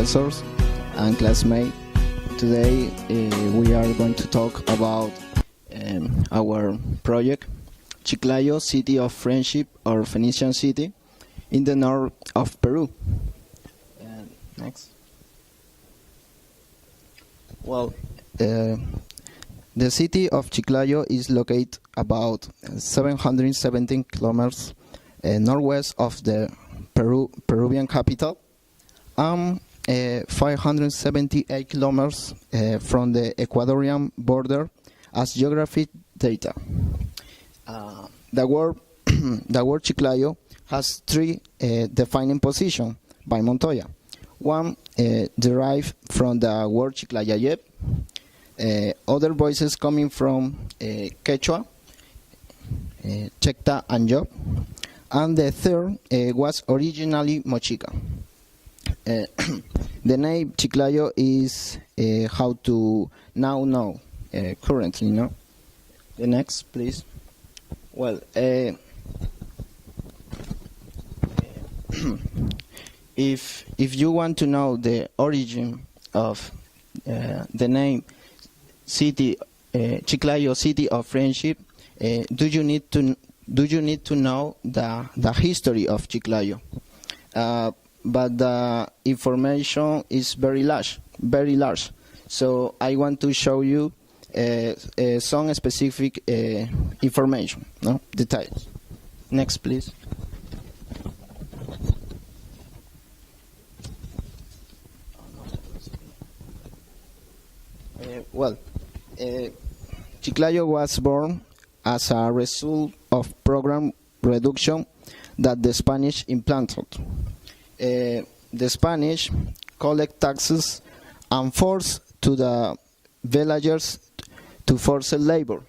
professors and classmates. Today we are going to talk about our project, Chiclayo, City of Friendship or Phoenician City in the north of Peru. Next. Well, the city of Chiclayo is located about 717 kilometers northwest of the Peruvian capital, and 578 kilometers from the Ecuadorian border as geographic data. The word Chiclayo has three defining positions by Montoya. One derived from the word Chiclayayep, other voices coming from Quechua, Checta and Yob, and the third was originally Mochica. The name Chiclayo is how to now know, currently, no? The next, please. Well, if you want to know the origin of the name city, Chiclayo, City of Friendship, do you need to know the history of Chiclayo? But the information is very large. So I want to show you some specific information, no details. Next, please. Chiclayo was born as a result of program reduction that the Spanish implanted. The Spanish collect taxes and force to the villagers to forced labor.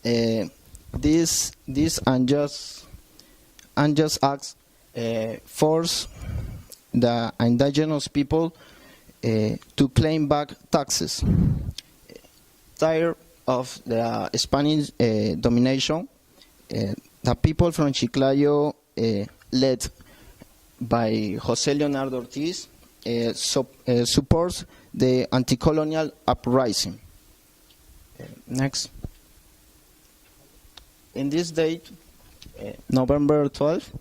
This unjust acts force the indigenous people to claim back taxes. Tired of the Spanish domination, the people from Chiclayo, led by José Leonardo Ortiz, supports the anti-colonial uprising. Next. In this date, November 12th,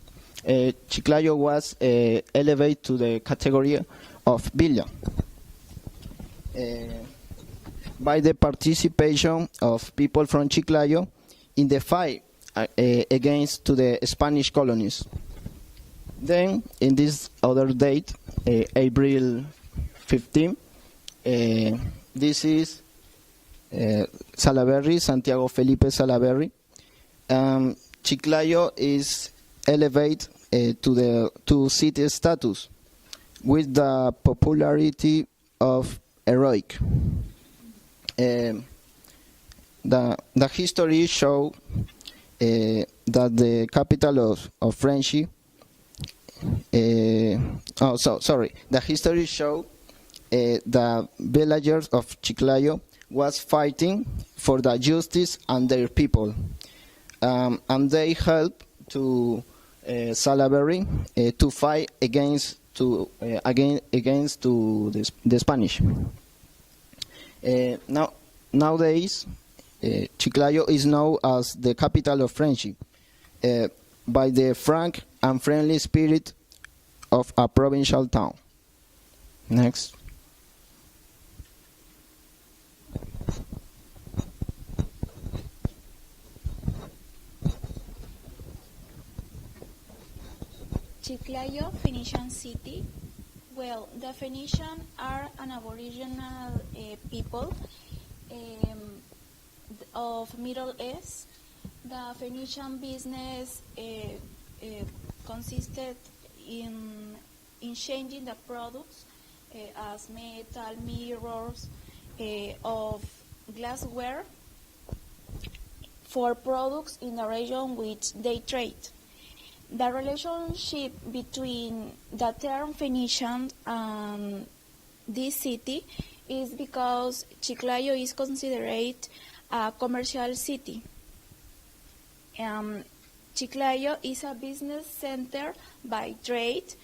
Chiclayo was elevated to the category of villa by the participation of people from Chiclayo in the fight against to the Spanish colonies. Then, in this other date, April 15, this is Salaberry, Santiago Felipe Salaberry. Chiclayo is elevated to city status with the popularity of heroic. The history show that the capital of friendship. The history show the villagers of Chiclayo was fighting for the justice and their people, and they helped to Salaberry to fight against the Spanish. Nowadays, Chiclayo is known as the capital of friendship by the frank and friendly spirit of a provincial town. Next. Chiclayo, Phoenician City. Well, the Phoenicians are an aboriginal people of Middle East. The Phoenician business consisted in changing the products as metal, mirrors, of glassware for products in the region which they trade. The relationship between the term Phoenician and this city is because Chiclayo is considered a commercial city. Chiclayo is a business center by trade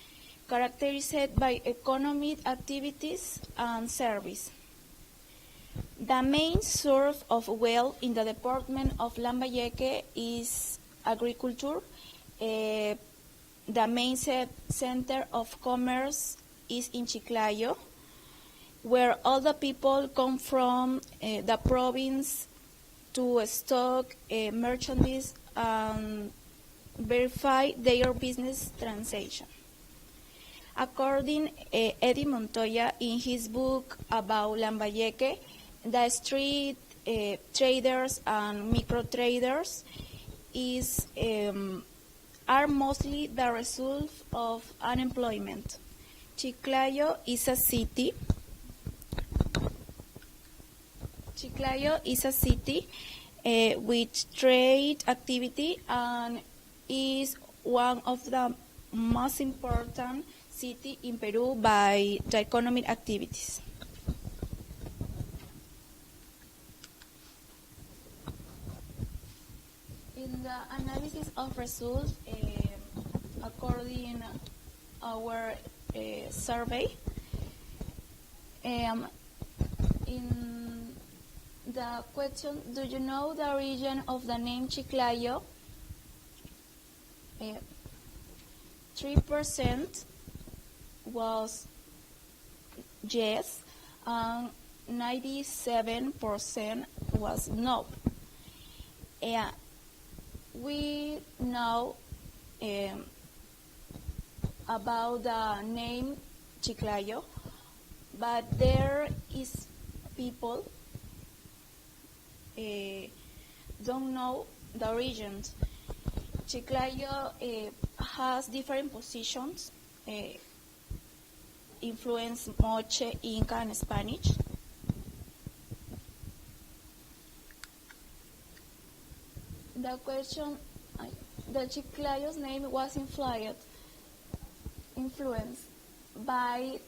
characterized by economic activities and service. The main source of wealth in the department of Lambayeque is agriculture. The main center of commerce is in Chiclayo, where all the people come from the province to stock merchandise and verify their business transaction. According Eddie Montoya in his book about Lambayeque, the street traders and micro traders are mostly the result of unemployment. Chiclayo is a city. With trade activity and is one of the most important cities in Peru by the economic activities. In the analysis of results, according our survey, in the question, do you know the origin of the name Chiclayo? 3% was yes, and 97% was no. We know about the name Chiclayo, but there is people don't know the origins. Chiclayo has different positions, influence Moche, Inca, and Spanish. The question, the Chiclayo's name was influenced by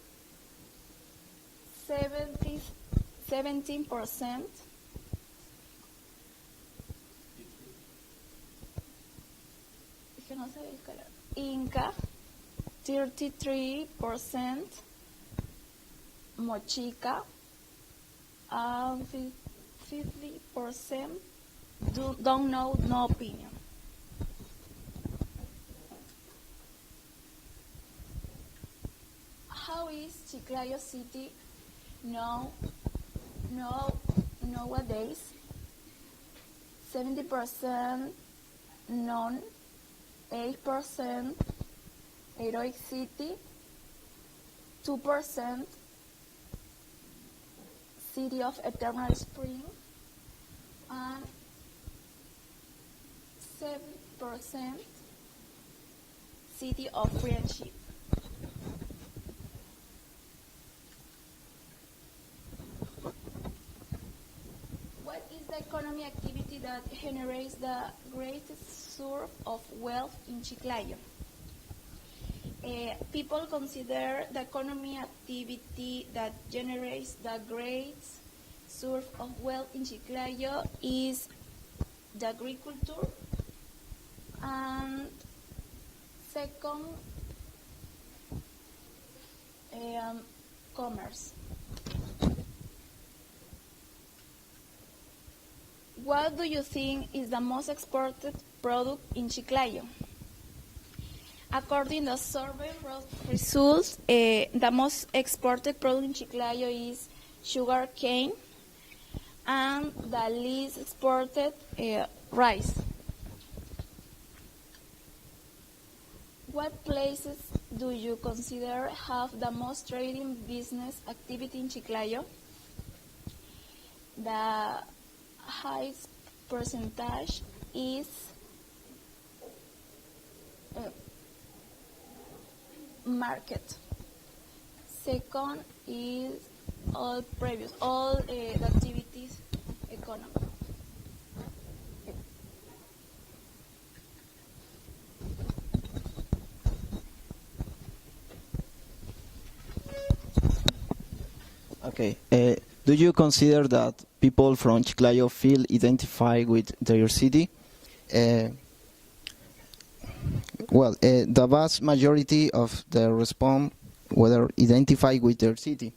17%. Inca, 33%, Mochica, and 50% don't know, no opinion. How is Chiclayo City nowadays? 70% known, 8% Heroic City, 2% City of Eternal Spring, and 7% City of Friendship. What is the economic activity that generates the greatest source of wealth in Chiclayo? People consider the economic activity that generates the greatest source of wealth in Chiclayo is the agriculture, and second, commerce. What do you think is the most exported product in Chiclayo? According to the survey results, the most exported product in Chiclayo is sugar cane, and the least exported rice. What places do you consider have the most trading business activity in Chiclayo? The highest percentage is market. Second is all the activities economy. Okay. Do you consider that people from Chiclayo feel identified with their city? well, the vast majority of the response whether identify with their city.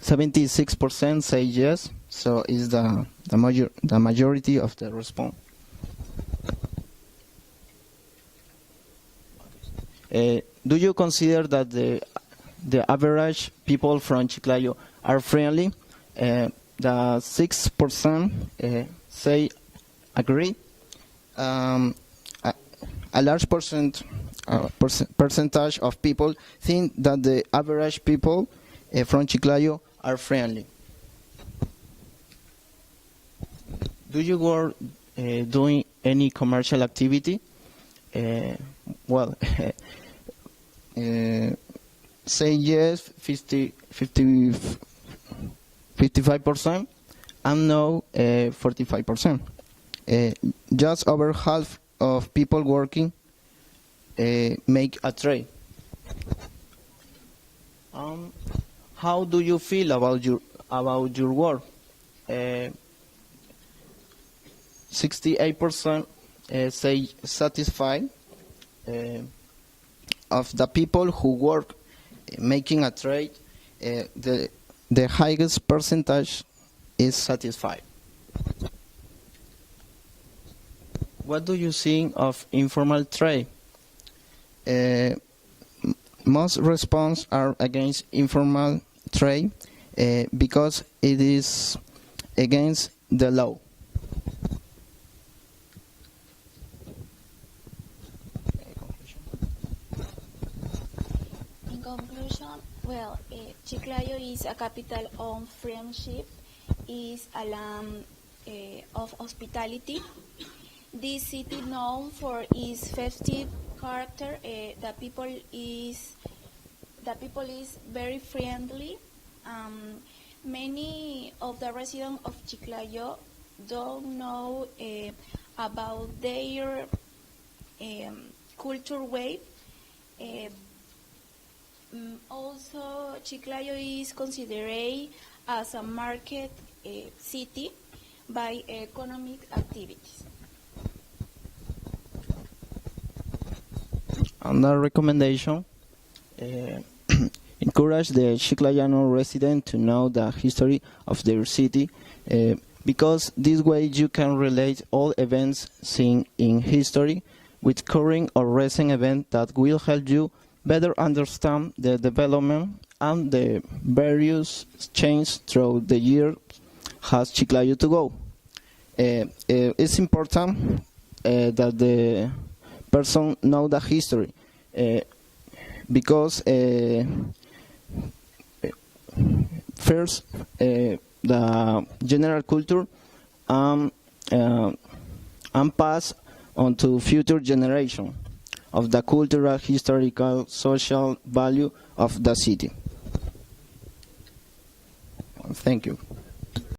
76% say yes, so is the majority of the response. Do you consider that the average people from Chiclayo are friendly? The 6% say agree. A large percentage of people think that the average people from Chiclayo are friendly. Do you work doing any commercial activity? Well, say yes 55% and no 45%. Just over half of people working make a trade. How do you feel about your work? 68% say satisfied. Of the people who work making a trade, the highest percentage is satisfied. What do you think of informal trade? Most responses are against informal trade because it is against the law. In conclusion, well, Chiclayo is a capital of friendship, is a land of hospitality. This city known for its festive character. The people is very friendly. Many of the residents of Chiclayo don't know about their culture way. Also, Chiclayo is considered as a market city by economic activities. Another recommendation, encourage the Chiclayano resident to know the history of their city, because this way you can relate all events seen in history with current or recent events that will help you better understand the development and the various changes throughout the year has Chiclayo to go. It's important that the person know the history because first the general culture and pass on to future generation of the cultural, historical, social value of the city. Thank you.